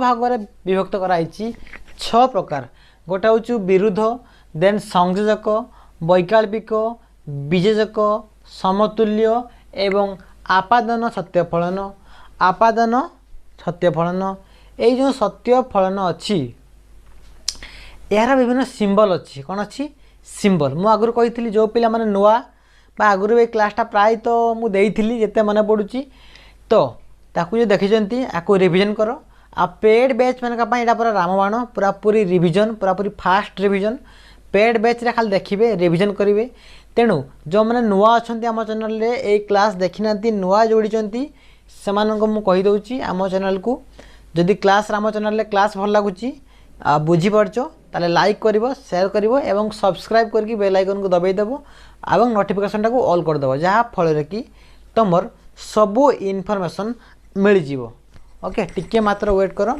भाग में विभक्त कराई 6 प्रकार। गोटे हूँ विरुद्ध, देन संयोजक, वैकल्पिक, विजेजक, समतुल्य एवं आपादन सत्यफलन। आपादन सत्यफलन ये जो सत्यफलन अच्छी यार विभिन्न सिंबल अच्छी। कौन अच्छी? सिंबल। मु आगुरी कही जो पिला माने नुआ बा आगुरी ये क्लासटा प्राय तो मुझे जिते मन पड़ुची तो ताकू जो देखी आपको रिविजन कर। आ पेड बैच मान यहाँ पूरा रामबाण पूरा पूरी रिविजन पूरा पूरी फास्ट रिविजन पेड बैच रे खाली देखिए रिविजन करेंगे। तेणु जो मैंने नुआ अच्छा आम चैनल ये क्लास देखी ना नुआ जोड़ी से मुझे आम चैनल को जदि क्लास आम चैनल क्लास भल लगुच बुझीपारच ताले लाइक करिवो शेयर करिवो एवं सब्सक्राइब करके बेल आइकन को दबाइदेव और नोटिफिकेशन टाको ऑल करदेव जहाँ फल कि तुमर सबू इनफॉरमेशन मिल जिवो। ओके टिके मात्र वेट करो।